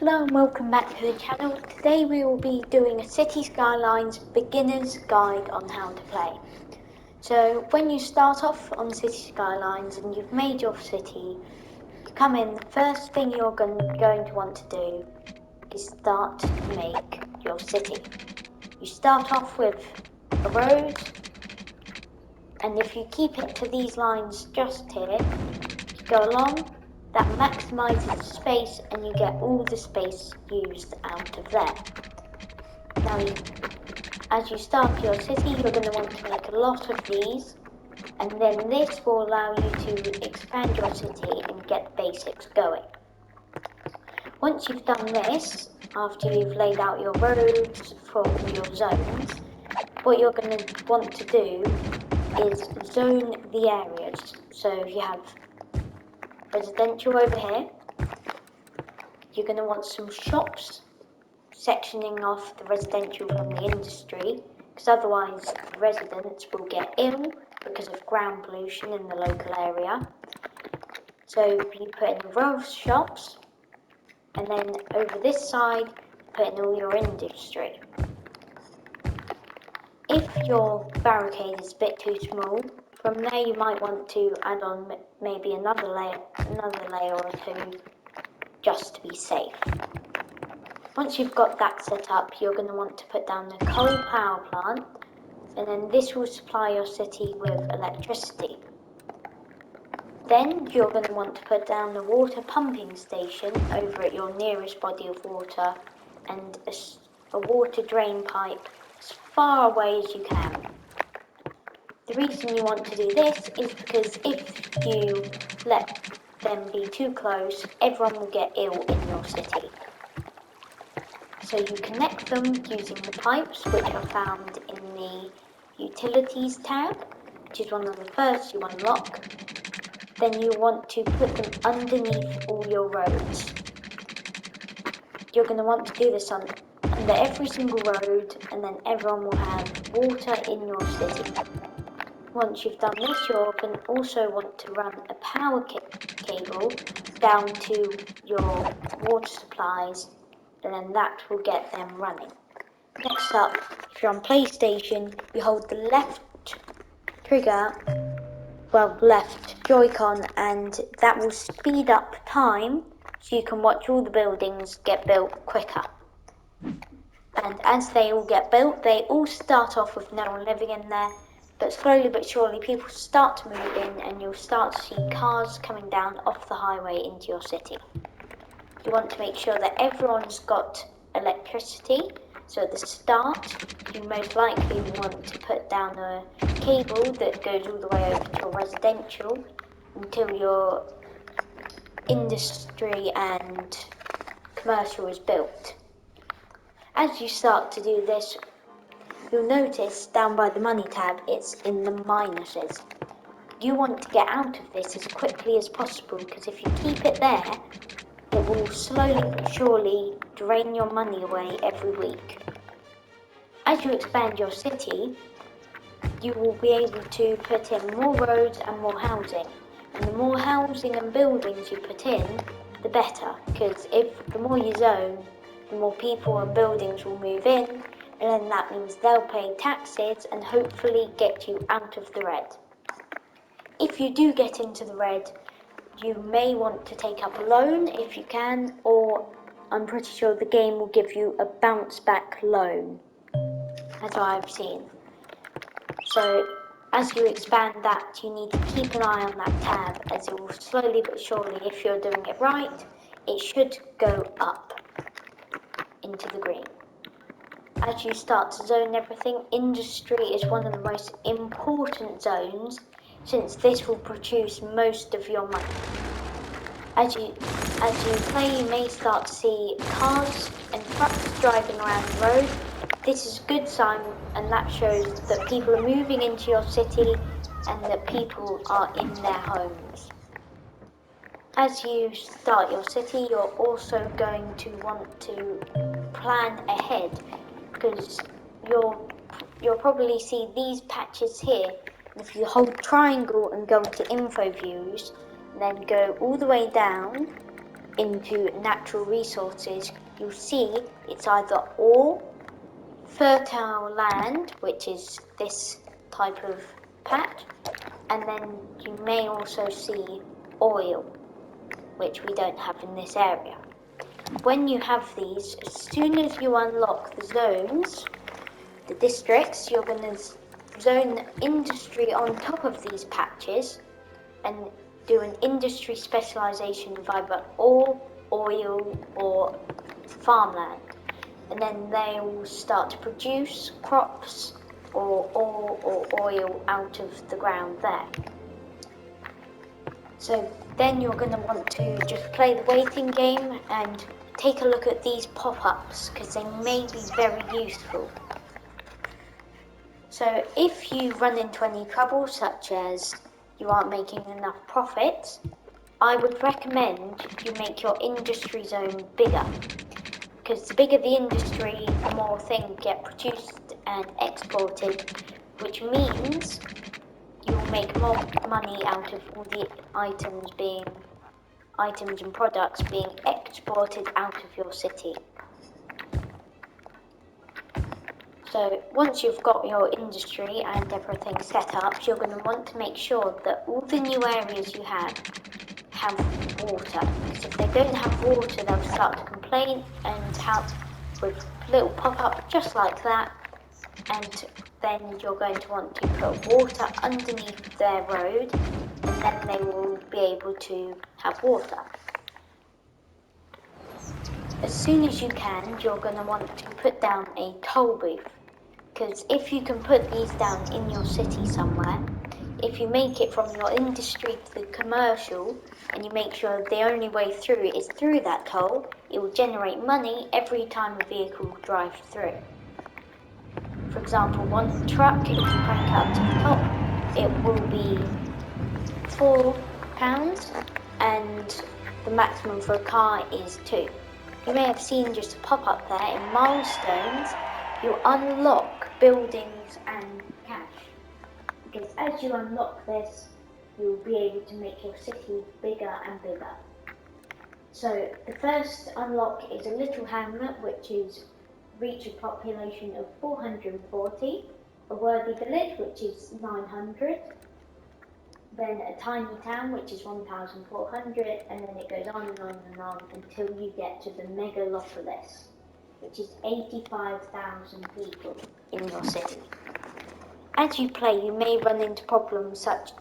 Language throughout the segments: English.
Hello and welcome back to the channel. Today we will be doing a Cities Skylines beginner's guide on how to play. So when you start off on Cities Skylines and you've made your city, you come in, the first thing you're going to want to do is start to make your city. You start off with a road, and if you keep it to these lines just here, you go along, that maximises the space and you get all the space used out of there. Now, as you start your city, you're going to want to make a lot of these, and then this will allow you to expand your city and get basics going. Once you've done this, after you've laid out your roads for all your zones, what you're going to want to do is zone the areas. So if you have residential over here, you're going to want some shops sectioning off the residential from the industry, because otherwise the residents will get ill because of ground pollution in the local area. So you put in a row of shops, and then over this side put in all your industry. If your barricade is a bit too small, from there you might want to add on maybe another layer or two, just to be safe. Once you've got that set up, you're going to want to put down the coal power plant, and then this will supply your city with electricity. Then you're going to want to put down the water pumping station over at your nearest body of water, and a water drain pipe as far away as you can. The reason you want to do this is because if you let them be too close, everyone will get ill in your city. So you connect them using the pipes, which are found in the Utilities tab, which is one of the first you unlock. Then you want to put them underneath all your roads. You're going to want to do this under every single road, and then everyone will have water in your city. Once you've done this, you're going to also want to run a power cable down to your water supplies, and then that will get them running. Next up, if you're on PlayStation, you hold the left Joy-Con, and that will speed up time so you can watch all the buildings get built quicker. And as they all get built, they all start off with no one living in there, but slowly but surely people start to move in and you'll start to see cars coming down off the highway into your city. You want to make sure that everyone's got electricity, so at the start you most likely want to put down a cable that goes all the way over to your residential until your industry and commercial is built. As you start to do this, you'll notice down by the money tab it's in the minuses. You want to get out of this as quickly as possible, because if you keep it there, it will slowly but surely drain your money away every week. As you expand your city, you will be able to put in more roads and more housing. And the more housing and buildings you put in, the better, because the more you zone, the more people and buildings will move in, and then that means they'll pay taxes and hopefully get you out of the red. If you do get into the red, you may want to take up a loan if you can, or I'm pretty sure the game will give you a bounce back loan, as I've seen. So as you expand that, you need to keep an eye on that tab, as it will slowly but surely, if you're doing it right, it should go up into the green. As you start to zone everything, industry is one of the most important zones, since this will produce most of your money. As you play, you may start to see cars and trucks driving around the road. This is a good sign, and that shows that people are moving into your city and that people are in their homes. As you start your city, you're also going to want to plan ahead, because you'll probably see these patches here. If you hold triangle and go into info views, and then go all the way down, into natural resources, you'll see it's either ore, fertile land, which is this type of patch, and then you may also see oil, which we don't have in this area. When you have these, as soon as you unlock the zones, the districts, you're going to zone industry on top of these patches and do an industry specialisation of either ore, oil or farmland. And then they will start to produce crops or ore or oil out of the ground there. So then you're going to want to just play the waiting game and take a look at these pop-ups because they may be very useful. So if you run into any trouble, such as you aren't making enough profit, I would recommend you make your industry zone bigger. Because the bigger the industry, the more things get produced and exported, which means you'll make more money out of all the items and products being exported out of your city. So once you've got your industry and everything set up, you're going to want to make sure that all the new areas you have water. Because if they don't have water, they'll start to complain and have with little pop-up just like that. And then you're going to want to put water underneath their road, and then they will be able to have water. As soon as you can, you're going to want to put down a toll booth. Because if you can put these down in your city somewhere, if you make it from your industry to the commercial, and you make sure the only way through is through that toll, it will generate money every time a vehicle drives through. For example, one truck, if you crank it up to the top, it will be £4, and the maximum for a car is £2. You may have seen just a pop-up there in milestones. You unlock buildings and cash, because as you unlock this, you'll be able to make your city bigger and bigger. So the first unlock is a little hamlet, which is reach a population of 440, a worthy village, which is 900, then a tiny town, which is 1,400, and then it goes on and on and on until you get to the megalopolis, which is 85,000 people in your city. As you play, you may run into problems such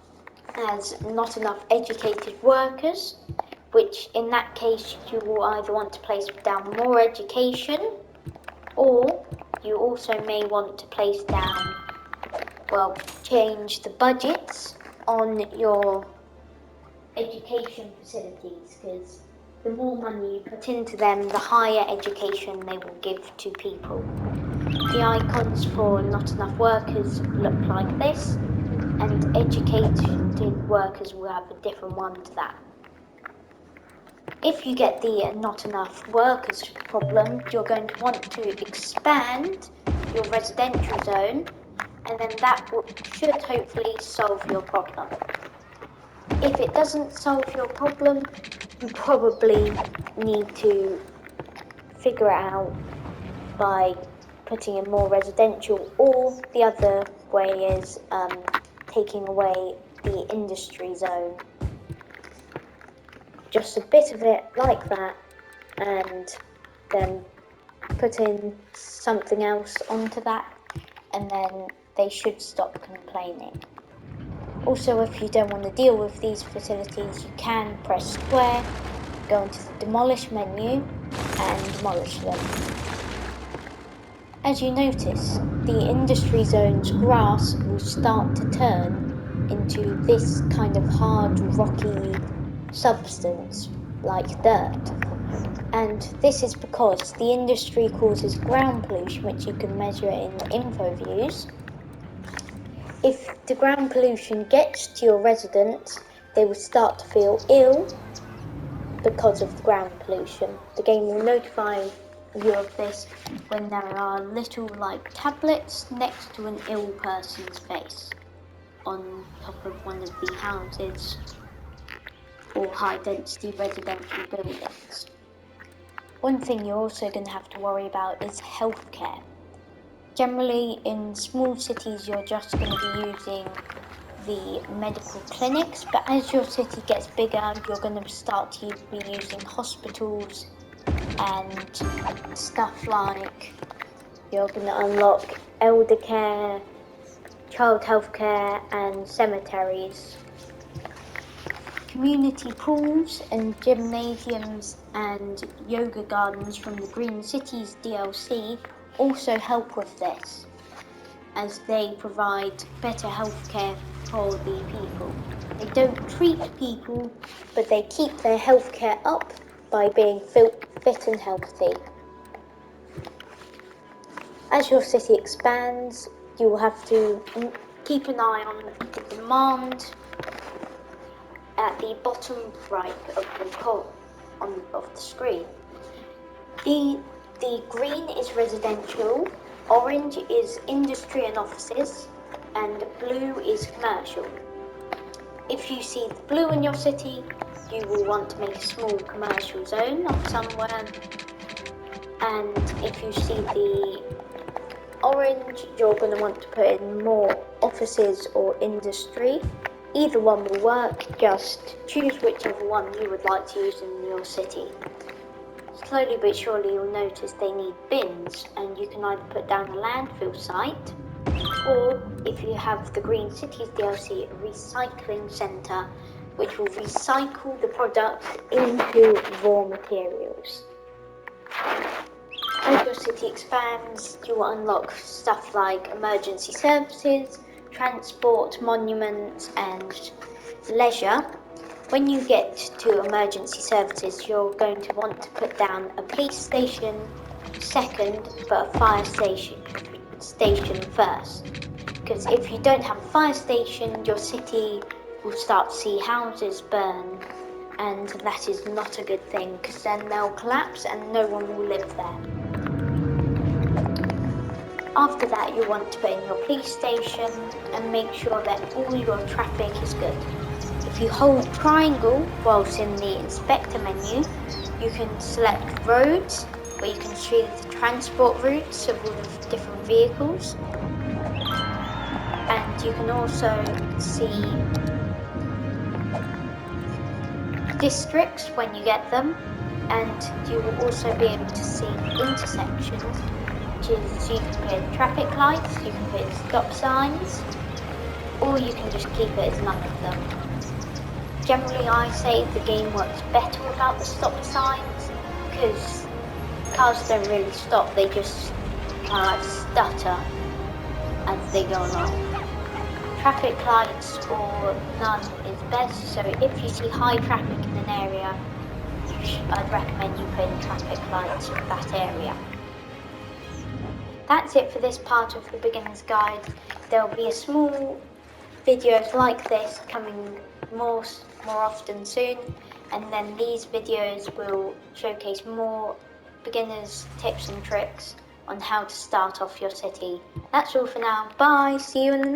as not enough educated workers, which in that case you will either want to place down more education, or you also may want to place down, change the budgets on your education facilities, because the more money you put into them, the higher education they will give to people. The icons for not enough workers look like this, and educated workers will have a different one to that. If you get the not enough workers problem, you're going to want to expand your residential zone, and then that should hopefully solve your problem. If it doesn't solve your problem, you probably need to figure it out by putting in more residential, or the other way is taking away the industry zone. Just a bit of it like that, and then put in something else onto that, and then they should stop complaining. Also, if you don't want to deal with these facilities, you can press square, go into the demolish menu and demolish them. As you notice, the industry zone's grass will start to turn into this kind of hard, rocky substance, like dirt. And this is because the industry causes ground pollution, which you can measure in info views. If the ground pollution gets to your residents, they will start to feel ill because of the ground pollution. The game will notify you of this when there are little tablets next to an ill person's face on top of one of the houses. or high density residential buildings. One thing you're also going to have to worry about is healthcare. Generally, in small cities, you're just going to be using the medical clinics, but as your city gets bigger, you're going to start to be using hospitals and stuff like you're going to unlock elder care, child health care, and cemeteries. Community pools and gymnasiums and yoga gardens from the Green Cities DLC also help with this, as they provide better healthcare for the people. They don't treat people, but they keep their healthcare up by being fit and healthy. As your city expands, you will have to keep an eye on the demand at the bottom right of the screen. The green is residential, orange is industry and offices, and blue is commercial. If you see the blue in your city, you will want to make a small commercial zone of somewhere. And if you see the orange, you're going to want to put in more offices or industry. Either one will work, just choose whichever one you would like to use in your city. Slowly but surely you'll notice they need bins, and you can either put down a landfill site, or if you have the Green Cities DLC, a recycling centre, which will recycle the product into raw materials. As your city expands, you will unlock stuff like emergency services, transport, monuments, and leisure. When you get to emergency services, you're going to want to put down a police station second, but a fire station first. Because if you don't have a fire station, your city will start to see houses burn, and that is not a good thing, because then they'll collapse and no one will live there. After that, you want to put in your police station and make sure that all your traffic is good. If you hold triangle whilst in the inspector menu, you can select roads, where you can see the transport routes of all the different vehicles. And you can also see districts when you get them, and you will also be able to see intersections, which is you can put in traffic lights, you can put in stop signs, or you can just keep it as none of them. Generally, I say the game works better without the stop signs, because cars don't really stop, they just kind of like stutter as they go along. Traffic lights or none is best, so if you see high traffic in an area, I'd recommend you put in traffic lights for that area. That's it for this part of the beginner's guide. There will be a small videos like this coming more often soon, and then these videos will showcase more beginners tips and tricks on how to start off your city. That's all for now. Bye, see you in the next